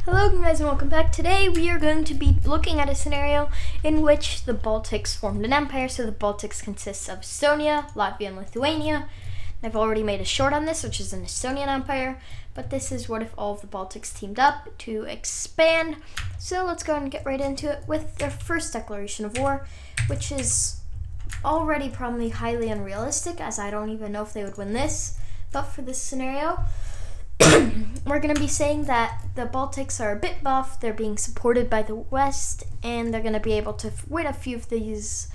Hello guys and welcome back. Today we are going to be looking at a scenario in which the Baltics formed an empire. So the Baltics consists of Estonia, Latvia, and Lithuania. I've already made a short on this, which is an Estonian empire, but this is what if all of the Baltics teamed up to expand. So let's go ahead and get right into it with their first declaration of war, which is already probably highly unrealistic, as I don't even know if they would win this. But for this scenario, we're going to be saying that the Baltics are a bit buff, they're being supported by the West, and they're going to be able to win a few of these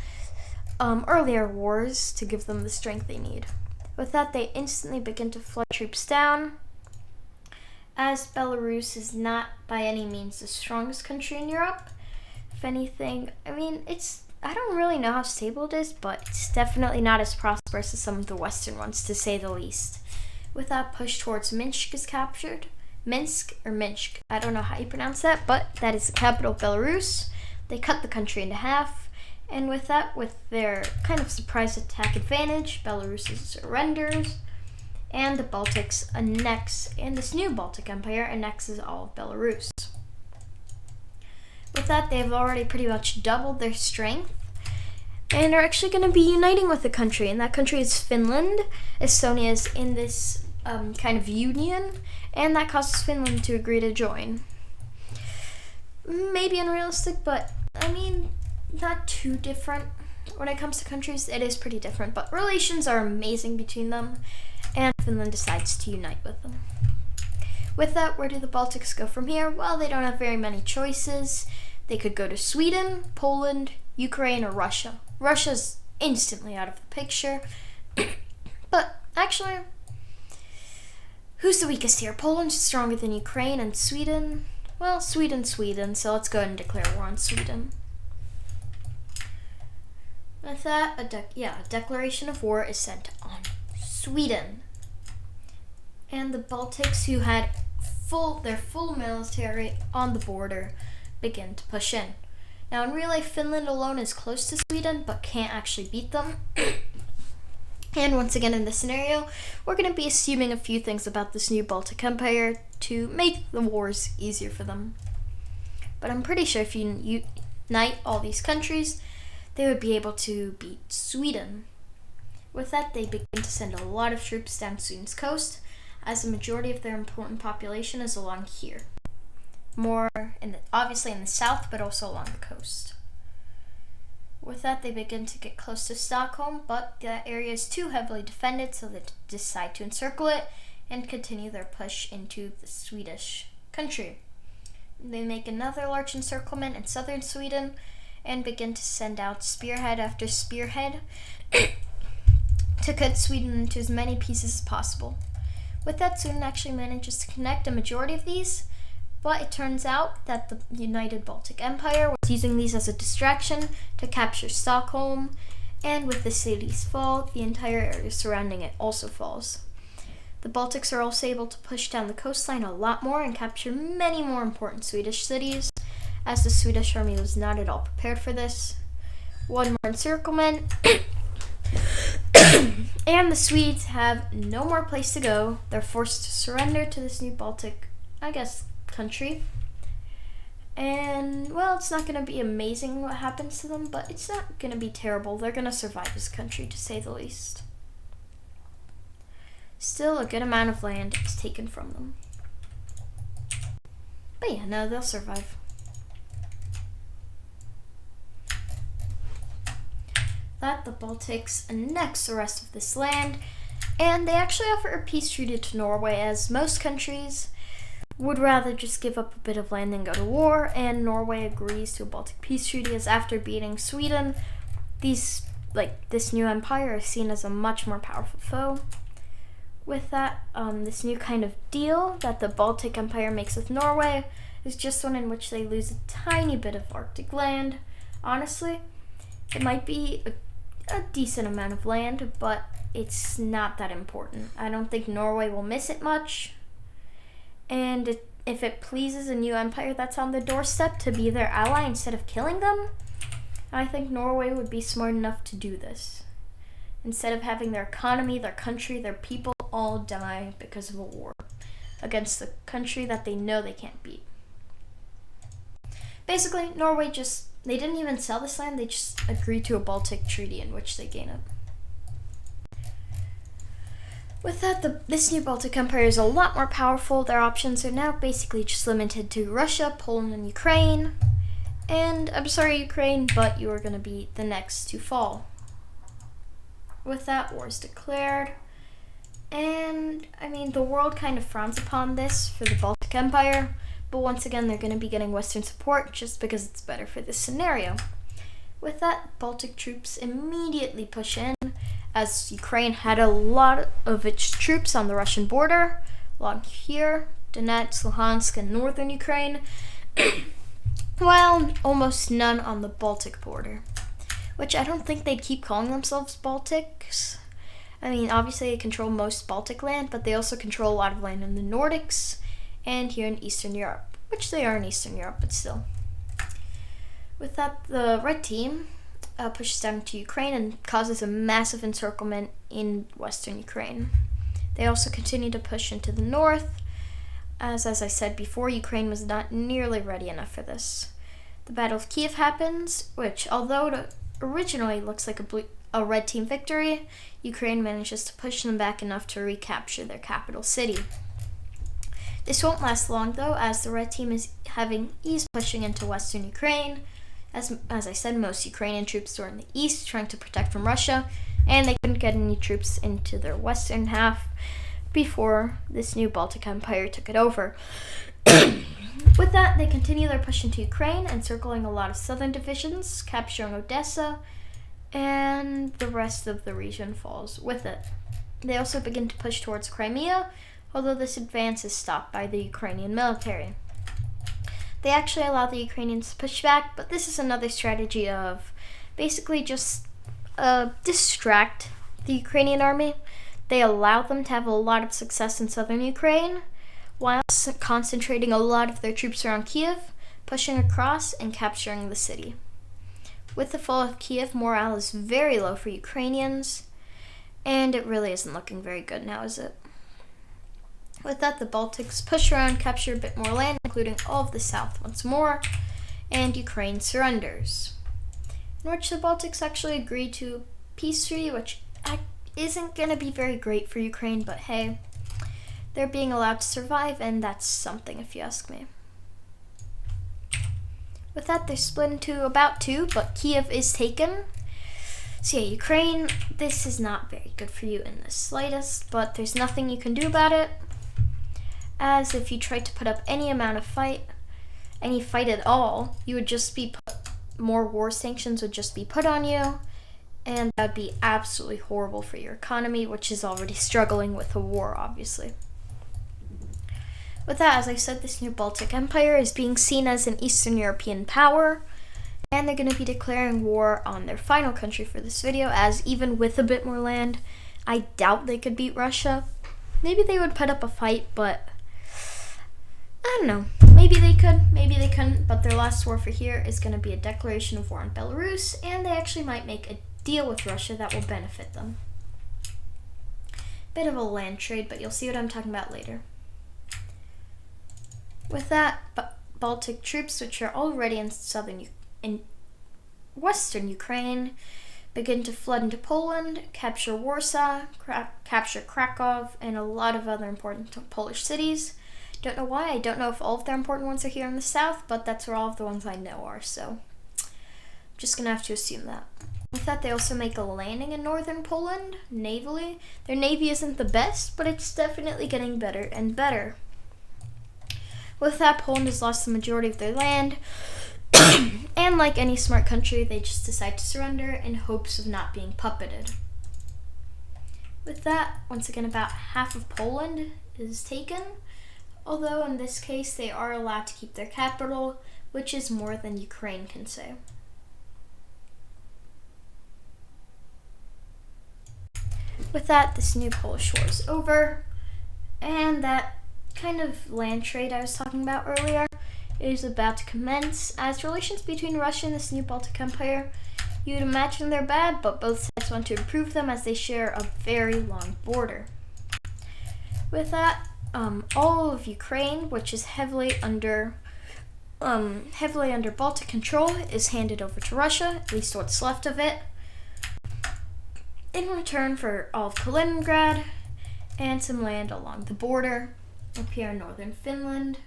earlier wars to give them the strength they need. With that, they instantly begin to flood troops down, as Belarus is not by any means the strongest country in Europe. If anything, I don't really know how stable it is, but it's definitely not as prosperous as some of the Western ones, to say the least. With that, push towards Minsk is captured. Minsk, I don't know how you pronounce that, but that is the capital of Belarus. They cut the country into half, and with that, with their kind of surprise attack advantage, Belarus surrenders, and the Baltics annex, and this new Baltic Empire annexes all of Belarus. With that, they've already pretty much doubled their strength, and are actually going to be uniting with the country, and that country is Finland. Estonia is in this kind of union, and that causes Finland to agree to join. Maybe unrealistic, but not too different. When it comes to countries, it is pretty different, but relations are amazing between them, and Finland decides to unite with them. With that, where do the Baltics go from here? Well, they don't have very many choices. They could go to Sweden, Poland, Ukraine, or Russia. Russia's instantly out of the picture. But actually, who's the weakest here? Poland's stronger than Ukraine, and Sweden? Well, Sweden, so let's go ahead and declare war on Sweden. With that, a declaration of war is sent on Sweden. And the Baltics, who had their full military on the border, begin to push in. Now, in real life, Finland alone is close to Sweden, but can't actually beat them. And once again, in this scenario, we're going to be assuming a few things about this new Baltic Empire to make the wars easier for them. But I'm pretty sure if you unite all these countries, they would be able to beat Sweden. With that, they begin to send a lot of troops down Sweden's coast, as the majority of their important population is along here. More obviously in the south, but also along the coast. With that, they begin to get close to Stockholm, but that area is too heavily defended, so they decide to encircle it and continue their push into the Swedish country. They make another large encirclement in southern Sweden and begin to send out spearhead after spearhead to cut Sweden into as many pieces as possible. With that, Sweden actually manages to connect a majority of these, but it turns out that the United Baltic Empire was using these as a distraction to capture Stockholm, and with the city's fall, the entire area surrounding it also falls. The Baltics are also able to push down the coastline a lot more and capture many more important Swedish cities, as the Swedish army was not at all prepared for this. One more encirclement, and the Swedes have no more place to go. They're forced to surrender to this new Baltic, country. And, well, it's not going to be amazing what happens to them, but it's not going to be terrible. They're going to survive as a country, to say the least. Still, a good amount of land is taken from them. But yeah, no, they'll survive. That the Baltics annex the rest of this land, and they actually offer a peace treaty to Norway, as most countries would rather just give up a bit of land than go to war, and Norway agrees to a Baltic peace treaty, as after beating Sweden, this new empire is seen as a much more powerful foe. With that, this new kind of deal that the Baltic Empire makes with Norway is just one in which they lose a tiny bit of Arctic land. Honestly, it might be a decent amount of land, but it's not that important. I don't think Norway will miss it much. And if it pleases a new empire that's on the doorstep to be their ally instead of killing them, I think Norway would be smart enough to do this, instead of having their economy, their country, their people all die because of a war against the country that they know they can't beat. Basically, Norway they didn't even sell this land, they just agreed to a Baltic treaty in which they gain it. With that, this new Baltic Empire is a lot more powerful. Their options are now basically just limited to Russia, Poland, and Ukraine. And I'm sorry, Ukraine, but you are going to be the next to fall. With that, war is declared. And, I mean, the world kind of frowns upon this for the Baltic Empire. But once again, they're going to be getting Western support just because it's better for this scenario. With that, Baltic troops immediately push in, as Ukraine had a lot of its troops on the Russian border, along here, Donetsk, Luhansk, and northern Ukraine, while almost none on the Baltic border, which I don't think they'd keep calling themselves Baltics. I mean, obviously they control most Baltic land, but they also control a lot of land in the Nordics and here in Eastern Europe, which they are in Eastern Europe, but still. With that, the red team pushes down to Ukraine and causes a massive encirclement in western Ukraine. They also continue to push into the north, as I said before, Ukraine was not nearly ready enough for this. The Battle of Kiev happens, which, although it originally looks like a red team victory, Ukraine manages to push them back enough to recapture their capital city. This won't last long, though, as the red team is having ease pushing into western Ukraine. As I said, most Ukrainian troops were in the east, trying to protect from Russia, and they couldn't get any troops into their western half before this new Baltic Empire took it over. With that, they continue their push into Ukraine, encircling a lot of southern divisions, capturing Odessa, and the rest of the region falls with it. They also begin to push towards Crimea, although this advance is stopped by the Ukrainian military. They actually allow the Ukrainians to push back, but this is another strategy of basically just distract the Ukrainian army. They allow them to have a lot of success in southern Ukraine, while concentrating a lot of their troops around Kiev, pushing across and capturing the city. With the fall of Kiev, morale is very low for Ukrainians, and it really isn't looking very good now, is it? With that, the Baltics push around, capture a bit more land, including all of the south once more, and Ukraine surrenders. In which the Baltics actually agree to a peace treaty, which isn't going to be very great for Ukraine, but hey, they're being allowed to survive, and that's something if you ask me. With that, they're split into about two, but Kiev is taken. So yeah, Ukraine, this is not very good for you in the slightest, but there's nothing you can do about it, as if you tried to put up any amount of fight, any fight at all, you would just be more war sanctions would just be put on you, and that would be absolutely horrible for your economy, which is already struggling with a war, obviously. With that, as I said, this new Baltic Empire is being seen as an Eastern European power, and they're going to be declaring war on their final country for this video, as even with a bit more land, I doubt they could beat Russia. Maybe they would put up a fight, but I don't know. Maybe they could, maybe they couldn't, but their last war for here is going to be a declaration of war on Belarus, and they actually might make a deal with Russia that will benefit them. Bit of a land trade, but you'll see what I'm talking about later. With that, Baltic troops, which are already in western Ukraine, begin to flood into Poland, capture Warsaw, capture Krakow, and a lot of other important Polish cities. Don't know why. I don't know if all of their important ones are here in the south, but that's where all of the ones I know are, so I'm just gonna have to assume that. With that, they also make a landing in northern Poland, navally. Their navy isn't the best, but it's definitely getting better and better. With that, Poland has lost the majority of their land, and like any smart country, they just decide to surrender in hopes of not being puppeted. With that, once again, about half of Poland is taken, although in this case, they are allowed to keep their capital, which is more than Ukraine can say. With that, this new Polish war is over, and that kind of land trade I was talking about earlier is about to commence, as relations between Russia and this new Baltic Empire, you'd imagine they're bad, but both sides want to improve them as they share a very long border. With that, all of Ukraine, which is heavily under heavily under Baltic control is handed over to Russia, at least what's left of it, in return for all of Kaliningrad and some land along the border up here in northern Finland.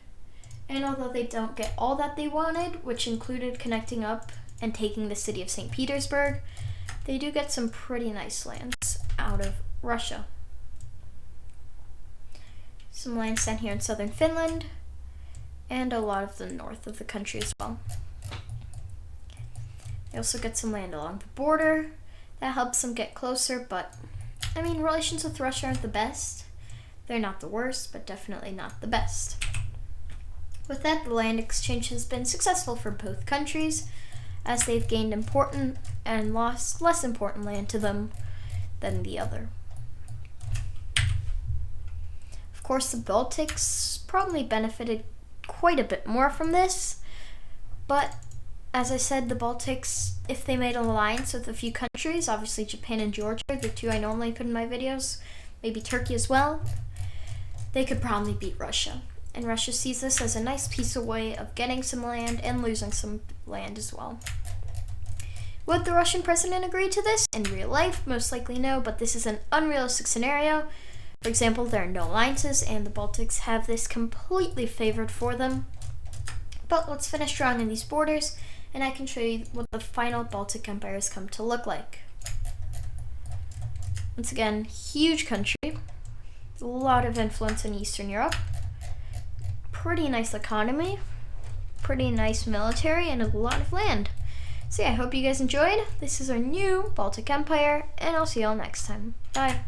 And although they don't get all that they wanted, which included connecting up and taking the city of St. Petersburg, they do get some pretty nice lands out of Russia. Some land sent here in southern Finland, and a lot of the north of the country as well. They also get some land along the border. That helps them get closer, but I mean, relations with Russia aren't the best. They're not the worst, but definitely not the best. With that, the land exchange has been successful for both countries, as they've gained important and lost less important land to them than the other. Of course, the Baltics probably benefited quite a bit more from this, but as I said, the Baltics, if they made an alliance with a few countries, obviously Japan and Georgia, the two I normally put in my videos, maybe Turkey as well, they could probably beat Russia. And Russia sees this as a nice piece of way of getting some land and losing some land as well. Would the Russian president agree to this in real life? Most likely no, but this is an unrealistic scenario. For example, there are no alliances, and the Baltics have this completely favored for them. But let's finish drawing in these borders, and I can show you what the final Baltic empires come to look like. Once again, huge country, a lot of influence in Eastern Europe, pretty nice economy, pretty nice military, and a lot of land. So yeah, I hope you guys enjoyed. This is our new Baltic Empire, and I'll see y'all next time. Bye.